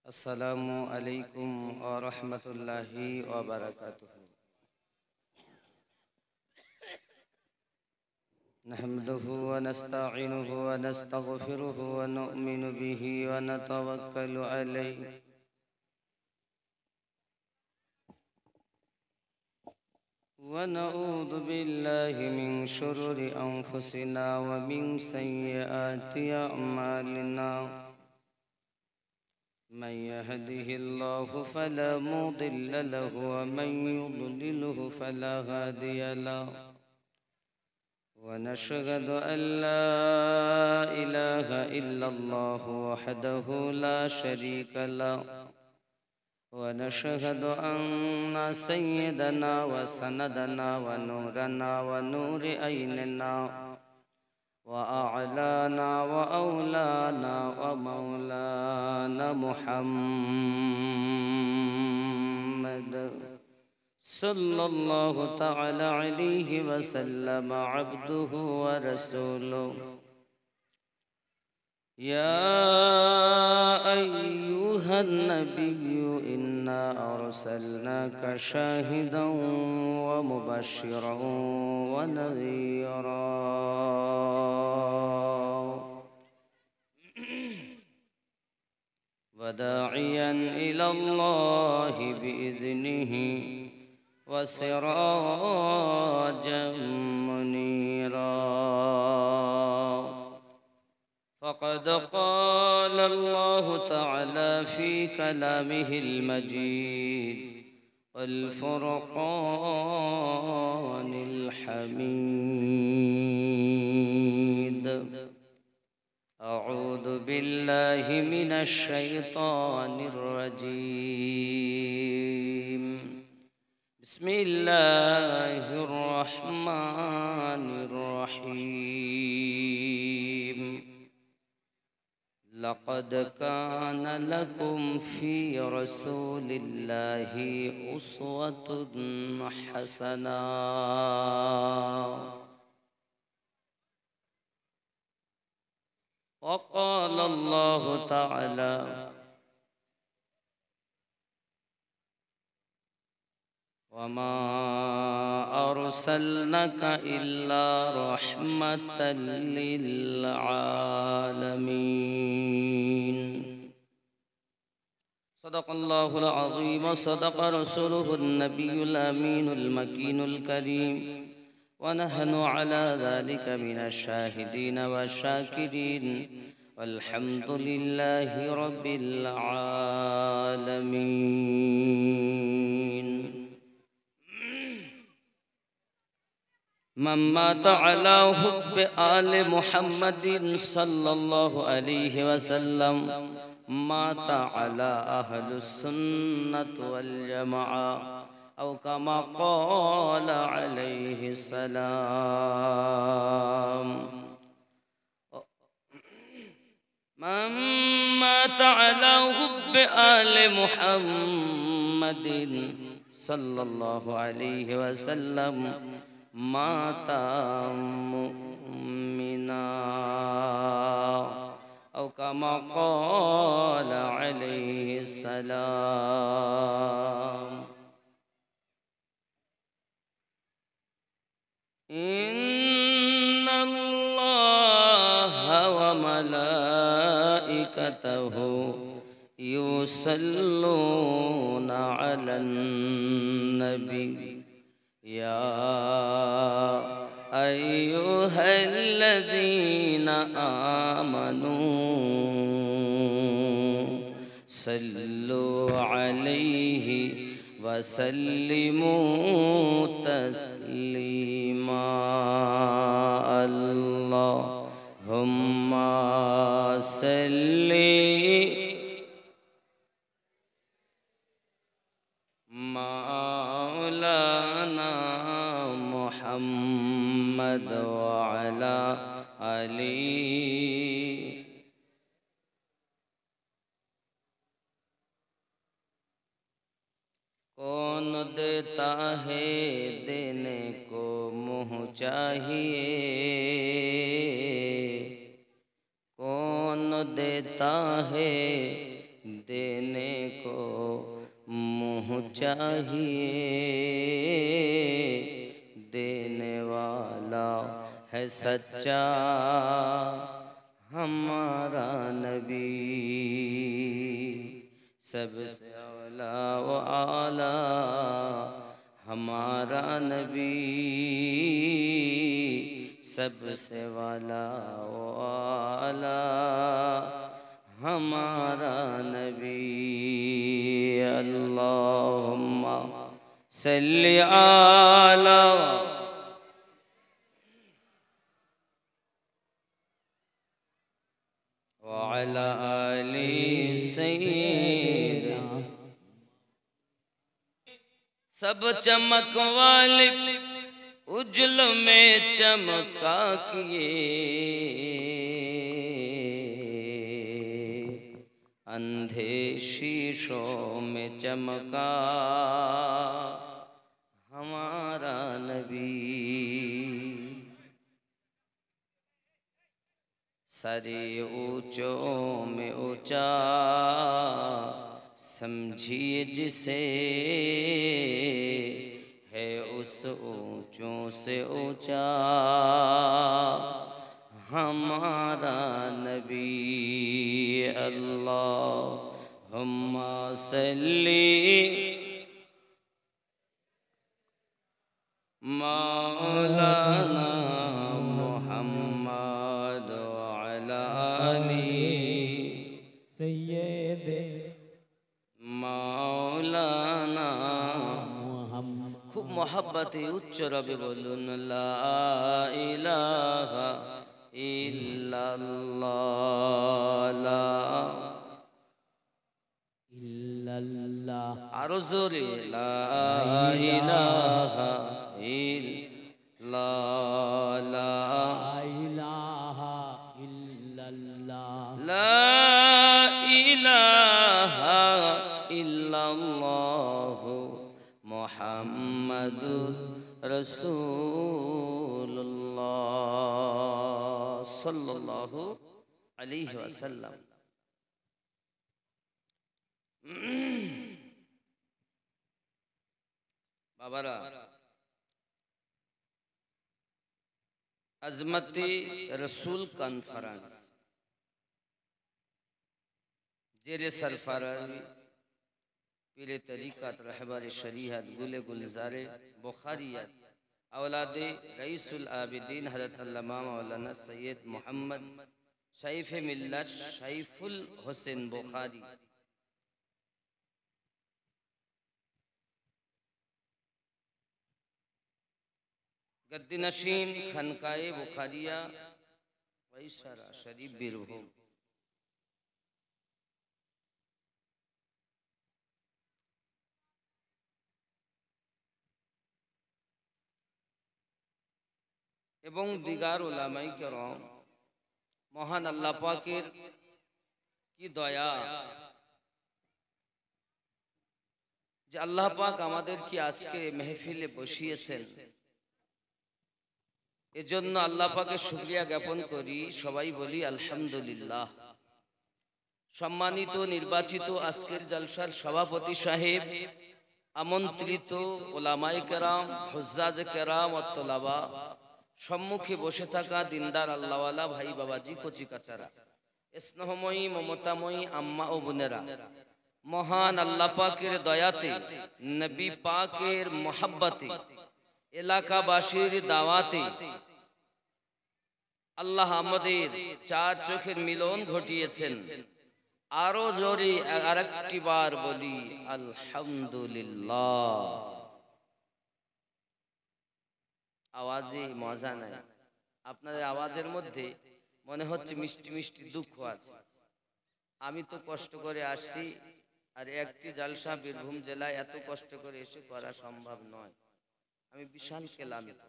अस्सलामु अलैकुम व रहमतुल्लाहि व बरकातुहू। नहमदुहु व नस्तईनुहु व नस्तगफिरुहु व नुअमिनु बिही व नतवक्कलु अलैहि व नऊज़ु बिल्लाहि मिन शुरूरि अंफुसिना व मिन सय्यिआति अअमालिना। मन यहदिहिल्लाहु फला मुदिल्ल लहु व मन युद्लिलहु फला हादिय लहु। ونشهد أن لا إله إلا الله وحده لا شريك له ونشهد أن سيدنا وسندنا ونورنا ونور عيننا وأعلانا وأولانا ومولانا محمد صلى الله تعالى عليه وسلم عبده ورسوله. يا أيها النبي إنا أرسلناك شاهدا ومبشرا ونذيرا وداعيا إلى الله بإذنه وسراجا منيرا. فقد قال الله تعالى في كلامه المجيد والفرقان الحميد. أعوذ بالله من الشيطان الرجيم. بسم الله الرحمن الرحيم. لقد كان لكم في رسول الله أسوة حسنة. وقال الله تعالى وما أرسلناك إلا رحمة للعالمين. صدق الله العظيم وصدق رسوله النبي الأمين المكين الكريم ونحن على ذلك من الشاهدين والشاكرين والحمد لله رب العالمين. من مات على حب آل محمد صلى الله عليه وسلم مات على أهل السنة والجماعة أو كما قال عليه السلام. من مات على حب آل محمد صلى الله عليه وسلم مات مؤمنا أو كما قال عليه السلام. إن الله وملائكته يصلون على النبي يا أيها الذين آمنوا صلوا عليه وسلموا تسليما. اللهم صل مولانا محمد وعلى آله. कौन देता है देने को मुँह चाहिए, कौन देता है देने चाहिए, देने वाला है सच्चा हमारा नबी। सबसे औला व आला हमारा नबी, सबसे वाला व आला हमारा नबी। अल्लाहुम्मा सल्ली अला व अला आलि सय्यिदना। सब चमक वाले उज्जल में चमका किए, अंधे शीशों में चमका हमारा नबी। सारे ऊंचों में ऊंचा समझिए जिसे, है उस ऊंचों से ऊंचा हमारा नबी। अल्लाहुम्मा सल्ली मौलाना मुहम्मद अला आलि सय्यद मौलाना। मुहम्मद। खूब मोहब्बते उच्च रबे बोलुन ला इलाहा इल्लल्लाह, ला इल्लल्लाह। आरो जोरे ला इलाहा इल्लल्लाह, ला इलाहा इल्लल्लाह, ला इलाहा इल्लल्लाह मुहम्मदुर रसूलुल्लाह सल्लल्लाहु अलैहि वसल्लम। बाबारा अजमती रसूल कॉन्फ्रेंस जेरे सरफराजी पीरे तरीक़त रहबर शरीयत गुले गुलजारे बुखारियत औलादे रईसुल आबिदीन हज़रत अल्लामा मौलाना सैयद मोहम्मद शैफ मिल्लत शैफुल हुसैन बुखारी गद्दी नशीन खनकाए बुखारिया वैसरा शरीफ बीरभूम। এবং দিগার উলামায়ে কেরাম, মহান আল্লাহ পাকের কি দয়া যে আল্লাহ পাক আমাদের কি আজকে মেহফিলে বসিয়েছেন। এজন্য আল্লাহ পাকের শুকরিয়া জ্ঞাপন করি, সবাই বলি আলহামদুলিল্লাহ। সম্মানিত নির্বাচিত আজকের জলসার সভাপতি সাহেব, আমন্ত্রিত উলামায়ে কেরাম, হুজ্জাজ কেরাম ও তোলাবা, সম্মুখে বসে থাকা দিনদার আল্লাহওয়ালা ভাই বাবাজি, কচি কাচারা, স্নেহময়ী মমতাময়ী আম্মা ও বোনেরা, মহান আল্লাহ পাকের দয়াতে, নবী পাকের মোহাব্বতে, এলাকাবাসীর দাওয়াতে আল্লাহ আমাদের চার চোখের মিলন ঘটিয়েছেন। আরো জোরে আরেকটি বার বলি আলহামদুলিল্লাহ। আওয়াজে মজা নাই, আপনাদের আওয়াজের মধ্যে মনে হচ্ছে মিষ্টি মিষ্টি দুঃখ আছে। আমি তো কষ্ট করে আসছি, আর একটি জালসা বীরভূম জেলায় এত কষ্ট করে এসে করা সম্ভব নয়। আমি বিশাল ক্লান্ত।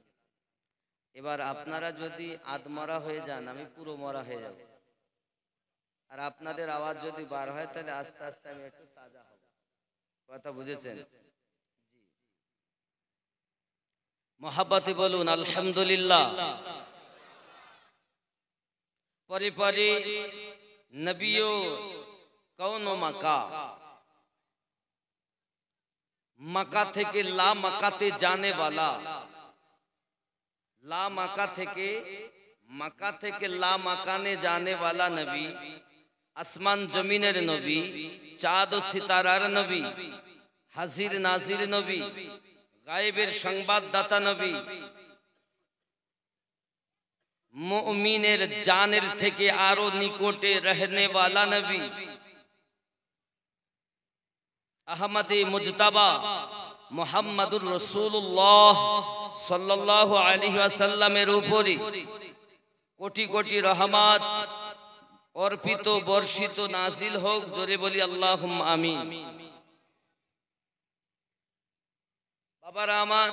এবার আপনারা যদি আধমরা হয়ে যান, আমি পুরো মরা হয়ে যাব। আর আপনাদের আওয়াজ যদি বার হয়, তাহলে আস্তে আস্তে আমি একটু তাজা হব। কথা বুঝেছেন? মোহাব্বতে বলুন আলহামদুলিল্লাহ। পরে পরে নবিও কৌন মাকা, মাকা থেকে লা মাকাতে জানে वाला, লা মাকা থেকে লা মাকানে জানে वाला নবী, আসমান জমিনের নবী, চাঁদ ও সিতারার নবী, হাজির নাজির নবী, গায়েবের সংবাদদাতা নবী, মুমিনের জানের থেকে আরো নিকটে रहने वाला নবী, আহমদে মুজতাবা মুহাম্মাদুর রাসূলুল্লাহ সাল্লাল্লাহু আলাইহি ওয়াসাল্লামের উপরে কোটি কোটি রহমত অর্পিত বর্ষিত নাজিল হোক। জোরে বলি আল্লাহুম্মা আমিন। বাবারা আমার,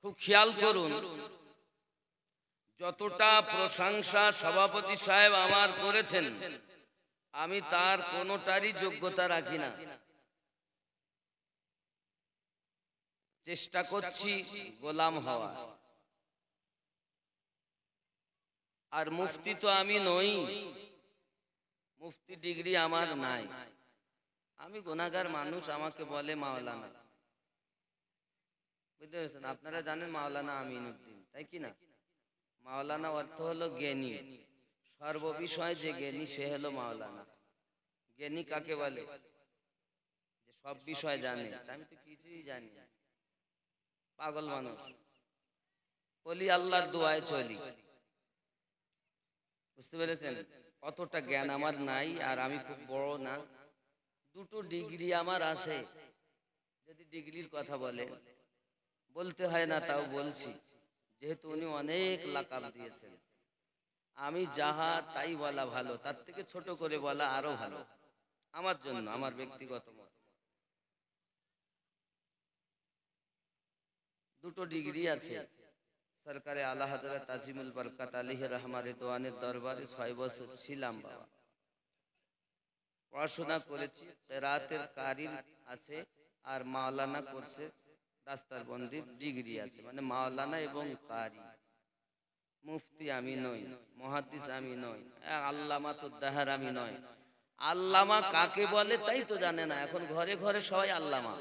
খুব খেয়াল করুন, যতটা প্রশংসা সভাপতি সাহেব আমার করেছেন, আমি তার কোনোটারই যোগ্যতা রাখি না। চেষ্টা করছি গোলাম হওয়া। আর মুফতি তো আমি নই, মুফতি ডিগ্রি আমার নাই। আমি গুনাহগার মানুষ, আমাকে বলে মাওলানা। বুঝতে পেরেছেন? আপনারা জানেন মাওলানা আমিনউদ্দিন, তাই কি না? মাওলানা অর্থ হলো জ্ঞানী, সর্ববিষয়ে যে জ্ঞানী সে হলো মাওলানা। জ্ঞানী কাকে বলে? যে সব বিষয় জানে। আমি তো কিছুই জানি না, পাগল মানুষ। বলি আল্লাহর দোয়ায় চলি। বুঝতে পেরেছেন? অতটা জ্ঞান আমার নাই, আর আমি খুব বড় না। দুটো ডিগ্রি আমার আছে। যদি ডিগ্রির কথা বলে, বলতে হয় না তাও বলছি, যেহেতু উনি অনেক লাকাব দিয়েছেন। আমি যাহা তাই বলা ভালো, তার থেকে ছোট করে বলা আরো ভালো আমার জন্য, আমার ব্যক্তিগত মত। দুটো ডিগ্রি আছে। সরকারে আলা হযরত আজিমুল বরকত আলাইহি রহমার রিদওয়ানের দরবারে 6 বছর ছিলাম বাবা। পড়াশোনা করেছি, কিরাতের কারির আছে, আর মাওলানা কোর্সে দাস্তারবন্দির ডিগ্রি আছে, মানে মাওলানা এবং কারি। মুফতি আমি নই, মুহাদ্দিস আমি নই, আল্লামা তো দাহার আমি নই। আল্লামা কাকে বলে তাই তো জানে না। এখন ঘরে ঘরে সবাই আল্লামা।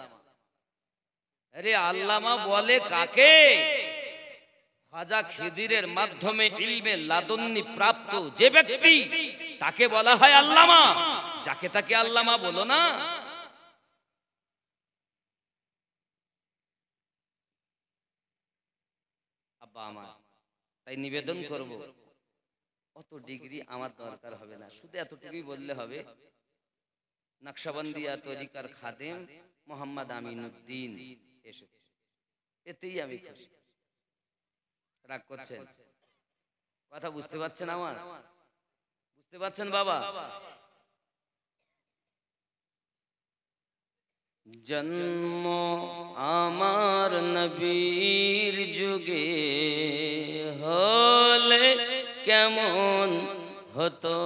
আরে আল্লামা বলে কাকে? খাজা খিদিরের মাধ্যমে ইলমে লাদুন্নি প্রাপ্ত যে ব্যক্তি, তাকে বলা হয় আল্লামা। যাকে তাকে আল্লামা বলো না। আব্বা আমার, তাই নিবেদন করব, অত ডিগ্রি আমার দরকার হবে না। শুধু এতটুকুই বললে হবে, নকশবন্দিয়া তরিকার খাদেম মোহাম্মদ আমিনউদ্দিন এসেছে, এতেই আমি খুশি। রাগ করছেন? কথা বুঝতে পারছেন? আমার বুঝতে পারছেন বাবা? জন্ম আমার নবীর যুগে হলে কেমন হতো,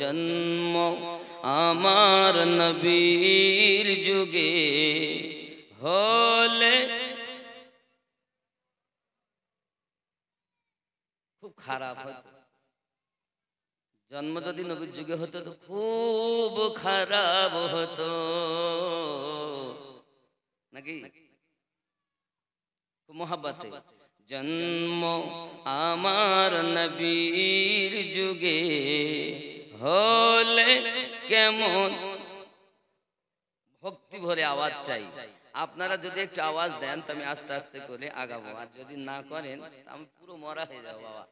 জন্ম আমার নবীর যুগে হলে খুব খারাপ হতো। জন্ম যদি নবীর যুগে হতো তো খুব খারাপ হতো, নাকি? খুব মোহাব্বতে। জন্ম আমার নবীর যুগে হলে কেমন, ভক্তি ভরে আওয়াজ চাই। আপনারা যদি একটু আওয়াজ দেন তো আমি আস্তে আস্তে করে আগাবো, আর যদি না করেন আমি পুরো মরা হয়ে যাবো বাবা।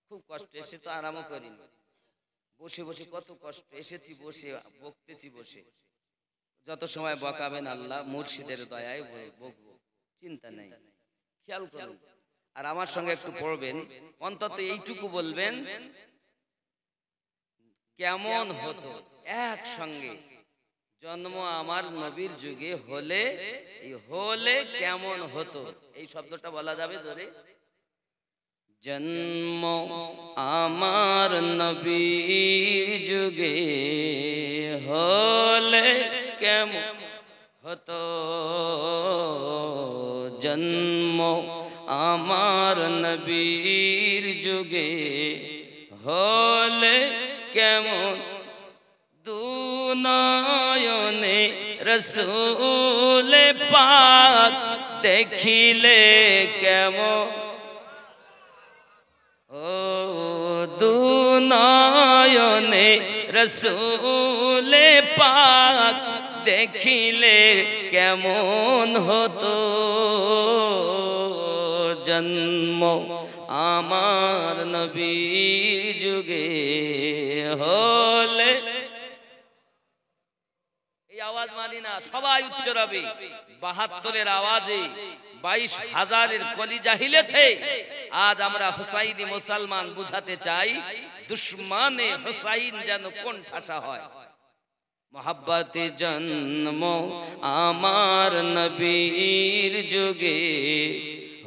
খুব কষ্ট, এসে তো আরামও করিনি, বসে বসে কত কষ্ট। এসেছি বসে, বকতেছি বসে। যত সময় বকাবেন আল্লাহ মুর্শিদের দয়ায় বকবো, চিন্তা নেই। খেয়াল করুন, আর আমার সঙ্গে একটু পড়বেন, অন্তত এইটুকু বলবেন কেমন হতো একসঙ্গে। জন্ম আমার নবীর যুগে হলে, এই হলে কেমন হতো, এই শব্দটা বলা যাবে জোরে। জন্ম আমার নবীর যুগে হলে কেমন হতো, জন্ম আমার নবীর যুগে হলে কেমন। দূর নয়নে রসূল পাক দেখিলে কেমন ও দু নয়নে রসূল পাক দেখিলে কেমন হতো জন্ম আমার নবীর যুগে হলে এই আওয়াজ মানি না সবাই উচ্চ রবি ৭২-এর আওয়াজে ২২,০০০-এর কলিজা হিলেছে। আজ আমরা হুসাইনি মুসলমান বুঝাতে চাই দুশমনে হুসাইন যেন কোন ঠাসা হয়। মোহাব্বতে জন্ম আমার নবীর যুগে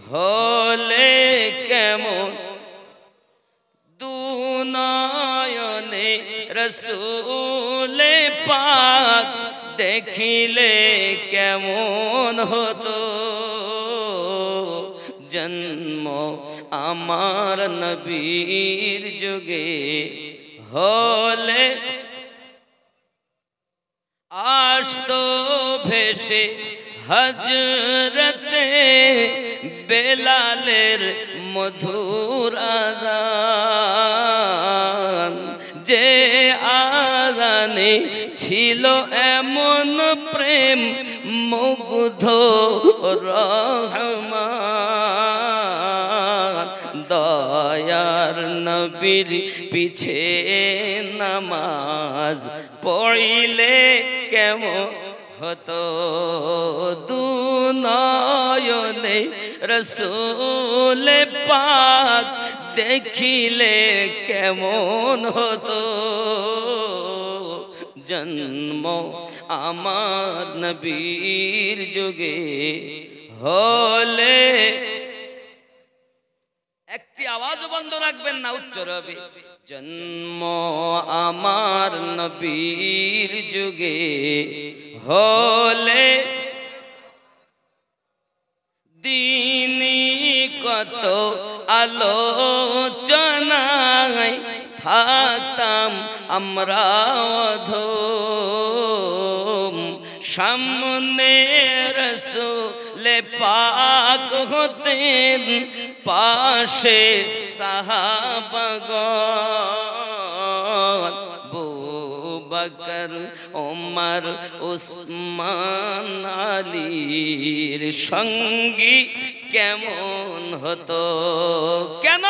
হলে কেমন দু নয়নে রসূল পাক দেখিলে কেমন হতো জন্ম আমার নবীর যুগে হলে আসতো ভেসে হযরতে বেলালের মধুর আযান যে আযানে ছিল এমন প্রেম মুগ্ধ রহমান দয়ার নবীর পিছে নামাজ পড়িলে কেমন হতো দু নয়নে রসূল পাক দেখিলে কেমন হতো জন্ম আমার নবীর যুগে হলে একটি আওয়াজও বন্ধ রাখবেন না উচ্চ রবে জন্ম আমার নবীর যুগে হলে দিনী কত আলোচনায় থাকতাম আমরা অধম সামনে রসূল পাক হতেন পাশে সাহাবাগণ বকর ওমর উসমান আলীর সঙ্গী কেমন হতো কেন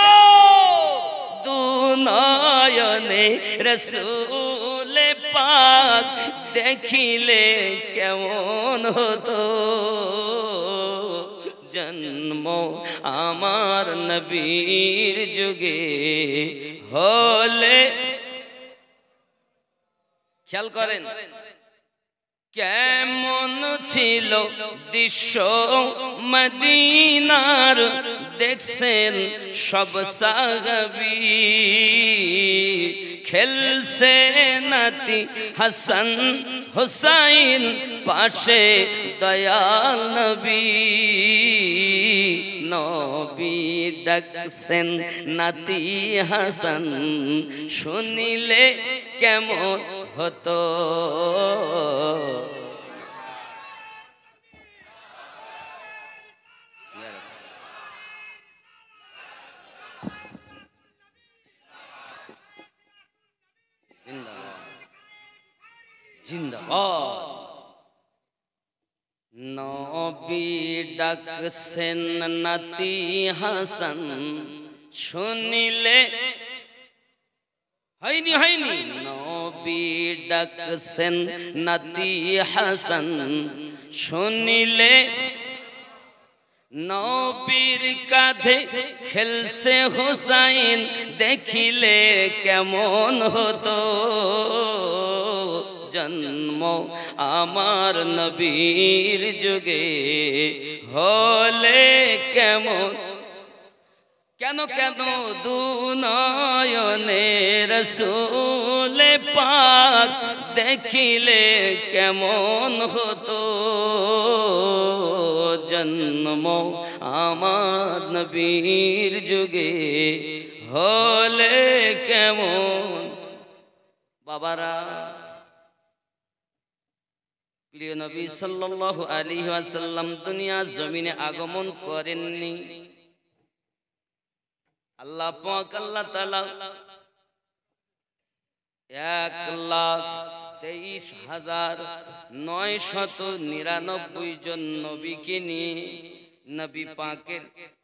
দু নয়নে রসূল পাক দেখিলে কেমন হতো জন্ম আমার নবীর যুগে হলে খেয়াল করেন কেমন ছিল দৃশ্য মদিনার দেখছেন সব সাহাবী খেলছে নাতি হাসান হুসাইন পাশে দয়াল নবী নবী ডাকছেন নাতি হাসান শুনিলে কেমন হতো জিন্দাবাদ নবী ডাকছেন নাতি হাসান শুনিলে হয়নি নবী ডাকছেন নাতি হাসান শুনিলে নবীর কাঁধে খেলছে হুসাইন দেখিলে কেমন হতো জন্ম আমার নবীর যুগে হলে কেমন কেন কেন দু নয়নে রসূল পাক দেখিলে কেমন হতো জন্ম আমার নবীর যুগে হলে কেমন বাবারা প্রিয় নবী সাল্লাল্লাহু আলাইহি ওয়াসাল্লাম দুনিয়ার জমিনে আগমন করেননি। আল্লাহ পাক আল্লাহ তাআলা 1,23,999 জন নবীকে নিয়ে নবী পাকের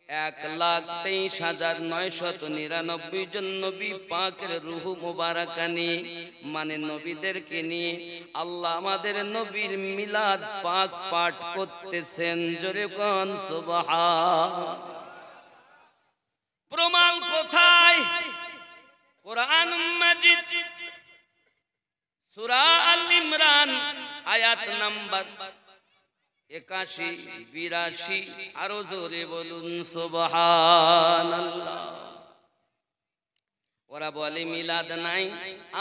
1,23,999 জন নবী পাকের রূহ মুবারাকা নিয়ে মানে নবীদেরকে নিয়ে আল্লাহ আমাদের নবীর মিলাদ পাক পাঠ করতেছেন। জোরে কোন সুবহান। প্রমাণ কোথায়? কোরআন মাজিদ সূরা আল ইমরান আয়াত নাম্বার 81, 82 আরো জোরে বলুন সুবহানাল্লাহ। ওরা বলে মিলাদ নাই,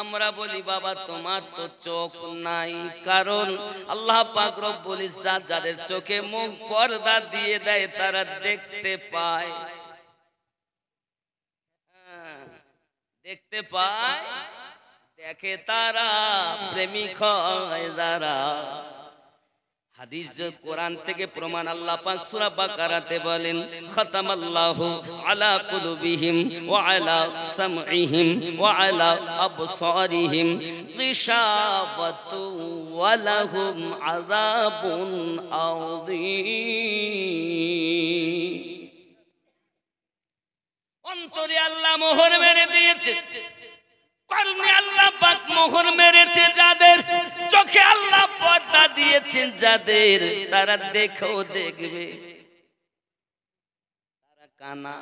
আমরা বলি বাবা তোমার তো চোখ নাই। কারণ আল্লাহ পাক রব্বুল ইজ্জাত যাদের চোখে মুখ পর্দা দিয়ে দেয় তারা দেখতে পায়, দেখতে পায়, দেখে তারা, প্রেমিক হয় যারা। হাদিস কোরআন থেকে প্রমাণ। আল্লাহ পাক সূরা বাকারাতে বলেন খাতামাল্লাহু আলা কুলুবিহিম ওয়া আলা সামঈহিম ওয়া আলা আবসারিহিম গিশাওয়াতু ওয়া লাহুম আযাবুন আযীম। অন্তরে আল্লাহ মোহর মেরে দিয়েছে, কর্মে আল্লাহ পাক মোহর মেরেছে যাদের, চোখে আল্লাহ পর্দা দিয়েছেন যাদের, তারা দেখেও দেখবে, তারা কানা।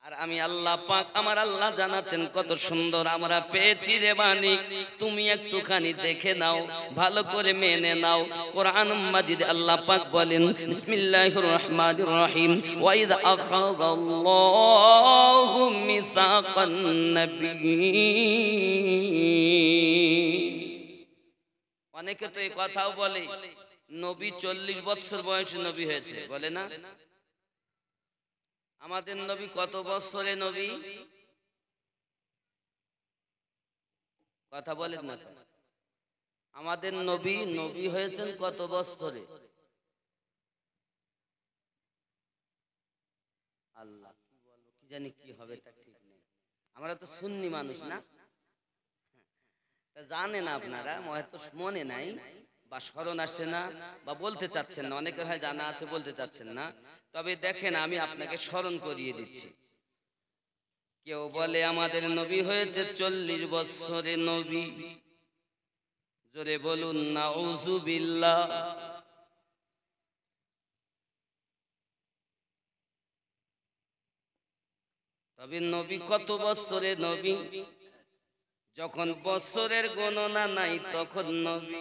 আর আমি আল্লাহ পাক আমার আল্লাহ জানাচ্ছেন কত সুন্দর আমরা পেয়েছি রে মানিক, তুমি একটুখানি দেখে নাও, ভালো করে মেনে নাও। কোরআন মাজিদে আল্লাহ পাক বলেন বিসমিল্লাহির রহমানির রহিম ওয়া ইয আখাযাল্লাহু মিসাকান নাবিয়্যিন। অনেকে তো এই কথাও বলে নবী 40 বছর বয়সে নবী হয়েছে, বলে না? আমাদের নবী কত বছরে নবী? কথা বলেন না। আমাদের নবী নবী হয়েছেন কত বছরে? আল্লাহ কি বলবো, কি জানি কি হবে তা ঠিক নেই। আমরা তো সুন্নি মানুষ না, তা জানেন আপনারা, হয়তো মনে নাই বা স্মরণ আসছে না বা বলতে চাচ্ছেন না, অনেকের হয় জানা আছে বলতে চাচ্ছেন না। তবে দেখেন আমি আপনাকে স্মরণ করিয়ে দিচ্ছি। কেউ বলে আমাদের নবী হয়েছে 40 বছরে নবী, জোরে বলুন নাউযুবিল্লাহ। তবে নবী কত বছরে নবী? যখন বছরের গণনা নাই তখন নবী,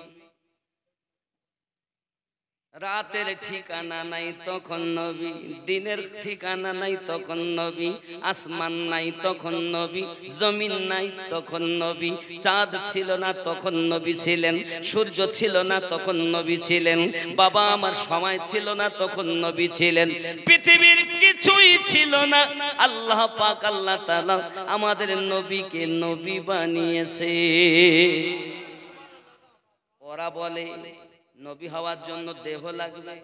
রাতের ঠিকানা নাই তখন নবী, দিনের ঠিকানা নাই তখন নবী, আসমান নাই তখন নবী, জমিন নাই তখন নবী, চাঁদ ছিল না তখন নবী ছিলেন, সূর্য ছিল না তখন নবী ছিলেন, বাবা আমার সময় ছিল না তখন নবী ছিলেন, পৃথিবীর কিছুই ছিল না। আল্লাহ পাক আল্লাহ তাআলা আমাদের নবীকে নবী বানিয়েছে। ওরা বলে নবী হওয়ার জন্য দেহ লাগবে,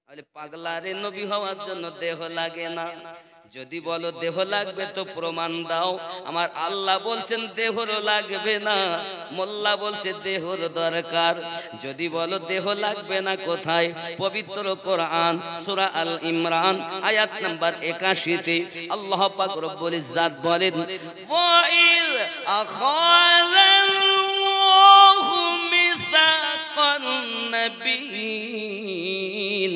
বলে পাগলা রে, নবী হওয়ার জন্য দেহ লাগে না। যদি বলো দেহ লাগবে তো প্রমাণ দাও। আমার আল্লাহ বলছেন দেহর লাগবে না, মোল্লা বলছে দেহর দরকার। যদি বলো দেহ লাগবে না, কোথায়? পবিত্র কোরআন সূরা আল ইমরান আয়াত নাম্বার 81-তে আল্লাহ পাক রব্বুল ইজ্জাত বলেন ওয়া ইয আখাযাল্লাহু মিসাকান নাবিয়্যিন।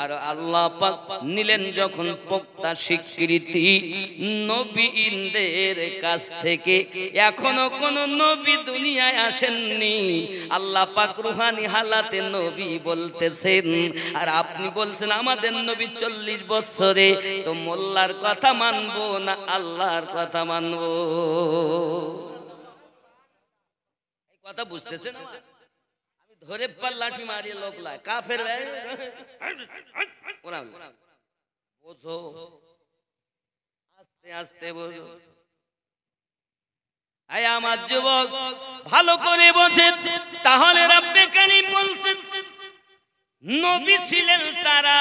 আর আল্লাহ পাক নিলেন যখন পোক্তা স্বীকৃতি নবীদের কাছ থেকে। এখনো কোন নবী দুনিয়ায় আসেননি, আল্লাহ পাক রুহানি হালাতে নবী বলতেছেন। আর আপনি বলছেন আমাদের নবী 40 বছরে, তো মোল্লার কথা মানবো না আল্লাহর কথা মানবো? এই কথা বুঝতেছেন? ধরে পার লাঠি মারিয়ে লোক লাই কাফের, বোঝো, আস্তে আস্তে বোঝো। আয় আমার যুবক ভালো করে বোঝে, তাহলে রব্বে কারীম বলছেন নবী ছিলেন তারা,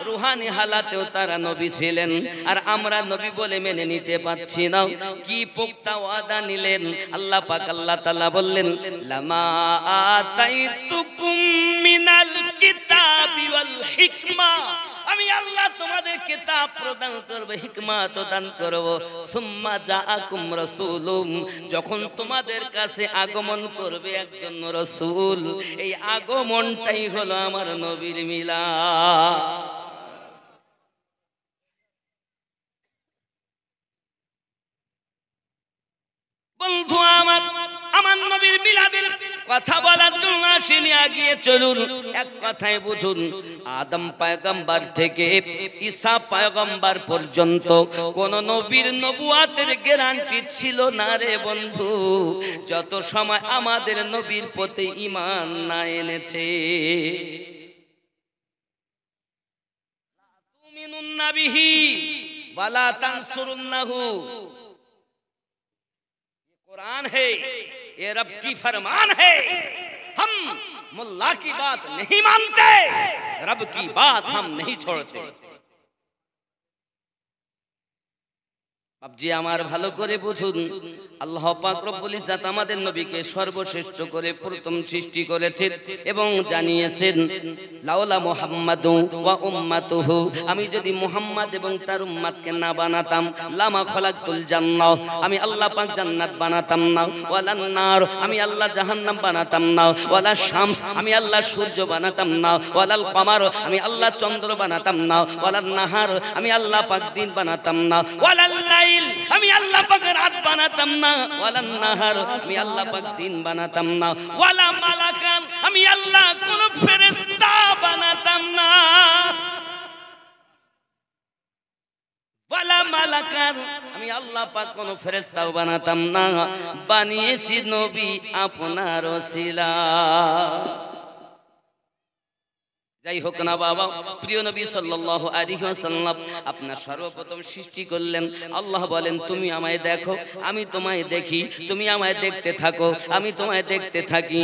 রুহানি হালাতেও তারা নবী ছিলেন, আর আমরা নবী বলে মেনে নিতে পাচ্ছি না। কি পোক্তা ওয়াদা নিলেন আল্লাহ পাক, আল্লাহ তাআলা বললেন লামা আতাইতুকুম মিনাল কিতাবি ওয়াল হিকমা, আমি আল্লাহ তোমাদের কিতাব প্রদান করব, হিকমত দান করব। সুম্মা জাআকুম রাসূলুম, যখন তোমাদের কাছে আগমন করবে একজন রাসূল, এই আগমনটাই হলো আমার নবীর মিলাদ। বন্ধু আমার, আমার নবীর মিলাদের কথা বলার জন্য আসেনি, আগিয়ে চলুন। এক কথায় বুঝুন, আদম পয়গম্বর থেকে ঈসা পয়গম্বর পর্যন্ত কোন নবীর নবুয়াতের গ্যারান্টি ছিল না রে বন্ধু, যত সময় আমাদের নবীর প্রতি ঈমান না এনেছে। তুমিনুন নাবিহি ওয়ালা তানসুরুন্নাহু, कुरान है, ये रब की फरमान है, हम मुल्ला की बात नहीं मानते, रब की बात हम नहीं छोड़ते। বাবজি আমার ভালো করে বুঝুন, আল্লাহ পাক রব্বুল ইজ্জত আমাদের নবীকে সর্বশ্রেষ্ঠ করে প্রথম সৃষ্টি করেছেন এবং জানিয়েছেন লাউলা মুহাম্মাদু ওয়া উম্মাতুহু, আমি যদি মুহাম্মদ এবং তার উম্মতকে না বানাতাম, লামা খলাকতুল জান্নাহ, আমি আল্লাহ পাক জান্নাত বানাতাম না, ওয়ালান নার, আমি আল্লাহ জাহান্নাম বানাতাম না, ওয়ালা শামস, আমি আল্লাহ সূর্য বানাতাম না, ওয়ালাল কমার, আমি আল্লাহ চন্দ্র বানাতাম না, ওয়ালান নাহার, আমি আল্লাহ পাক দিন বানাতাম না, ওয়ালাল আমি আল্লাহ পাক রাত বানাতাম না, ওয়ালান নাহার, আমি আল্লাহ পাক দিন বানাতাম না, ওয়ালা মালাকান, আমি আল্লাহ কোন ফেরেশতা বানাতাম না, ওয়ালা মালাকান, আমি আল্লাহ পাক কোন ফেরেশতাও বানাতাম না, বানিয়েছি নবী আপনার ওসিলা। যাই হোক না বাবা, প্রিয় নবী সাল্লাল্লাহু আলাইহি ওয়াসাল্লাম আপনার সর্বপ্রথম সৃষ্টি করলেন। আল্লাহ বলেন তুমি আমায় দেখো, আমি তোমায় দেখি, তুমি আমায় দেখতে থাকো, আমি তোমায় দেখতে থাকি,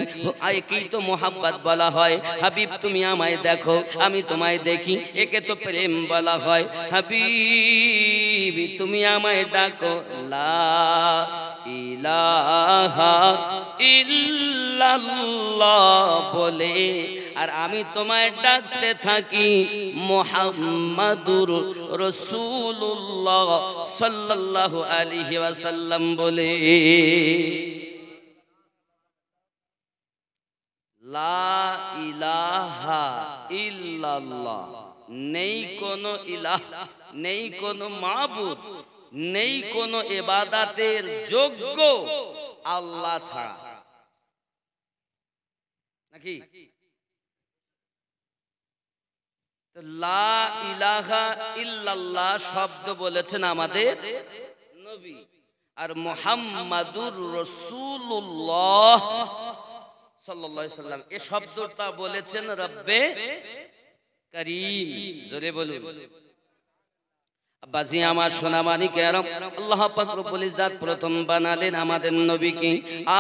একেই তো মোহাব্বত বলা হয়। হাবিব তুমি আমায় দেখো, আমি তোমায় দেখি, একে তো প্রেম বলা হয়। হাবিব তুমি আমায় ডাকো, লা ইলাহা ইল্লাল্লাহ বলে, আর আমি তোমায় ডাকতে থাকি মুহাম্মাদুর রাসূলুল্লাহ সাল্লাল্লাহু আলাইহি ওয়াসাল্লাম বলে। লা ইলাহা ইল্লাল্লাহ, নেই কোনো ইলাহ, নেই কোনো মাবুদ, নেই কোনো ইবাদতের যোগ্য আল্লাহ ছাড়া, নাকি? লা ইলাহা ইল্লাল্লাহ শব্দ বলেছেন আমাদের নবী, আর মুহাম্মাদুর রাসূলুল্লাহ সাল্লাল্লাহু আলাইহি ওয়াসাল্লাম এই শব্দটা বলেছেন রব্বে কারীম। জোরে বলুন। বাজি আমার সোনামানি কেরাম, আল্লাহ পাক রব্বুল ইজ্জত প্রথম বানালেন আমাদের নবীকে,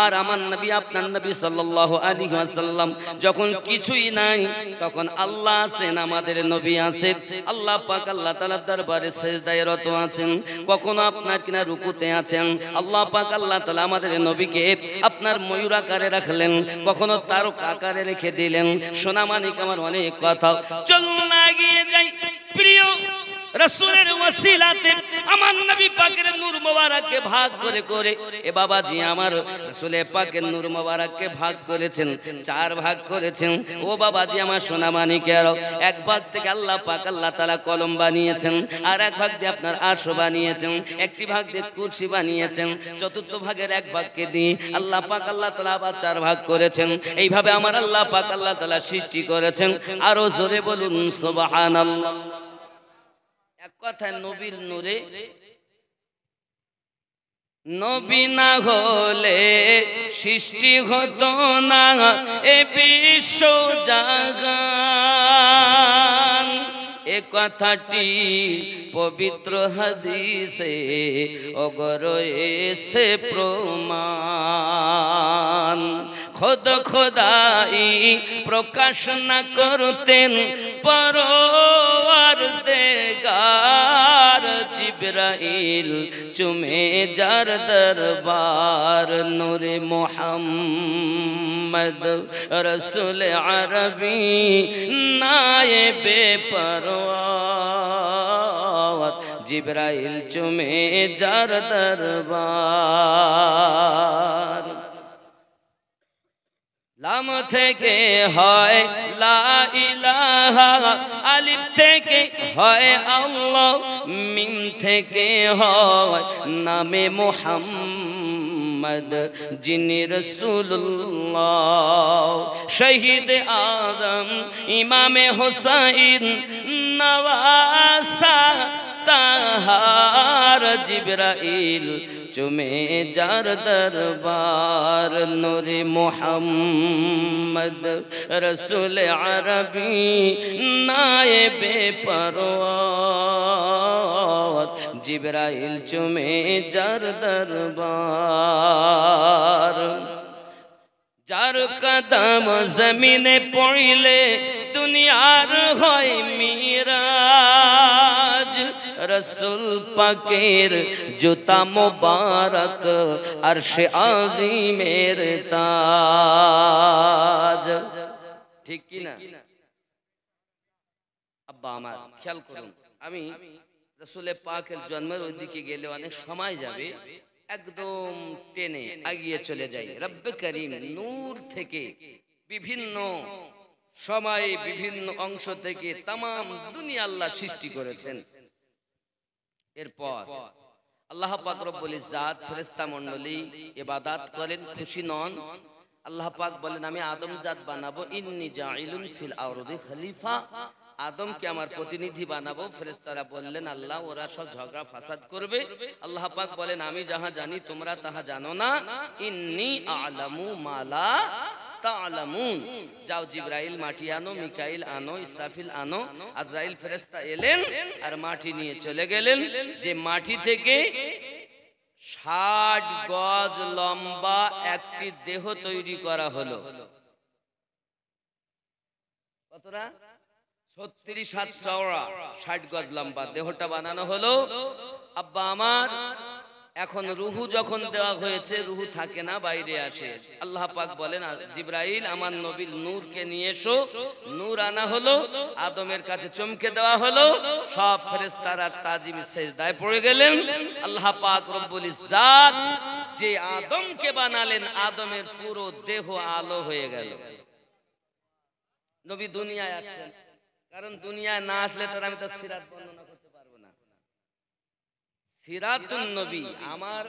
আর আমার নবী আপনার নবী সাল্লাল্লাহু আলাইহি ওয়াসাল্লাম যখন কিছুই নাই, তখন আল্লাহ আছেন, আমাদের নবী আছেন, আল্লাহ পাক আল্লাহ তাআলার দরবারে সিজদায় রত আছেন, কখনো আপনার কিনা রুকুতে আছেন। আল্লাহ পাক আল্লাহ তাআলা আমাদের নবীকে আপনার ময়ূর আকারে রাখলেন, কখনো তারক আকারে রেখে দিলেন। সোনামানিক আমার অনেক কথা, চলুন এগিয়ে যাই। প্রিয় রাসূলের ওসিলাতে আমার নবী পাকের নূর মোবারককে ভাগ করে করে, এ বাবাজি আমার রাসূল পাকের নূর মোবারককে ভাগ করেছেন, চার ভাগ করেছেন। ও বাবাজি আমার সোনা মানিকের, এক ভাগ থেকে আল্লাহ পাক আল্লাহ তাআলা কলম বানিয়েছেন, আর এক ভাগ দিয়ে আপনার আরশ বানিয়েছেন, একটি ভাগ দিয়ে কুরসি বানিয়েছেন, চতুর্থ ভাগের এক ভাগকে দিয়ে আল্লাহ পাক আল্লাহ তাআলা আবার চার ভাগ করেছেন। এইভাবে আমার আল্লাহ পাক আল্লাহ তাআলা সৃষ্টি করেছেন। আরো জোরে বলুন সুবহানাল্লাহ। এক কথায় নবীর নূরে, নবী না হলে সৃষ্টি হতো না এ বিশ্ব জাহান। এ কথাটি পবিত্র হাদিসে অগর এসে প্রমাণ। খোদ খোদাই প্রকাশ না করতেন পরওয়ারদিগার জিবরাইল চুমে যার দরবার নূরে মুহাম্মদ রসুল আরবি নায়েবে পরওয়ার জিবরাইল চুমে যার দরবার লাম থেকে হয় লা ইলাহা আলিফ থেকে হয় আল্লাহ মিম থেকে হয় নামে মুহাম্মদ যিনি রাসূলুল্লাহ শহীদ আদম ইমামে হুসাইন নওয়াসা তাহার জিবরাইল চুমে যার দরবার নূরে মুহাম্মদ রসুল আরবি নায়েবে পরওয়ার জিবরাইল চুমে যার দরবার যার কদম জমিনে পড়িলে দুনিয়ার হয় মিরাজ রসুল পাকের জুতা মুবারক আরশে আযীমের তাজ ঠিক কি না আব্বা আমার খেয়াল করুন আমি রসুল পাকের জন্মের ওইদিকে গেলে অনেক সময় যাবে একদম টেনে এগিয়ে চলে যাই রব্বে করিম নূর থেকে বিভিন্ন সময়ে বিভিন্ন অংশ থেকে तमाम দুনিয়া আল্লাহ সৃষ্টি করেছেন এরপর আল্লাহ পাক রব্বুল ইজ্জাত ফেরেশতা মণ্ডলী ইবাদত করেন খুশি নন আল্লাহ পাক বলেন আমি আদম জাত বানাবো ইন্নী জাইলুন ফিল আরদি খলিফা আদমকে আমার প্রতিনিধি বানাবো ফেরেশতারা বললেন আল্লাহ ওরা সব ঝগড়া ফাসাদ করবে আল্লাহ পাক বলেন আমি যাহা জানি তোমরা তাহা জানো না ইন্নী আ'লামু মা লা তা'লামুন যাও জিবরাইল মাটি আনো মিকাইল আনো ইসরাফিল আনো আজরাইল ফেরেশতা এলেন আর মাটি নিয়ে চলে গেলেন যে মাটি থেকে 60 গজ লম্বা একটি দেহ তৈরি করা হলো কতটা 36 হাত চওড়া 60 গজ লম্বা দেহটা বানানো হলো আব্বা আমার এখন রূহু যখন দেওয়া হয়েছে রূহু থাকে না বাইরে আসে আল্লাহ পাক বলেন জিবরাইল আমার নবীর নূরকে নিয়ে এসো নূর আনা হলো আদমের কাছে চমকে দেওয়া হলো সব ফেরেশতারা তাজিম সিজদায় পড়ে গেলেন আল্লাহ পাক রব্বুল ইজ্জাত যে আদমকে বানালেন আদমের পুরো দেহ আলো হয়ে গেল নবী দুনিয়ায় আসলেন কারণ দুনিয়ায় না আসলে তার আমি তার সিরাত বর্ণনা করতে পারবো না সিরাতুন নবী আমার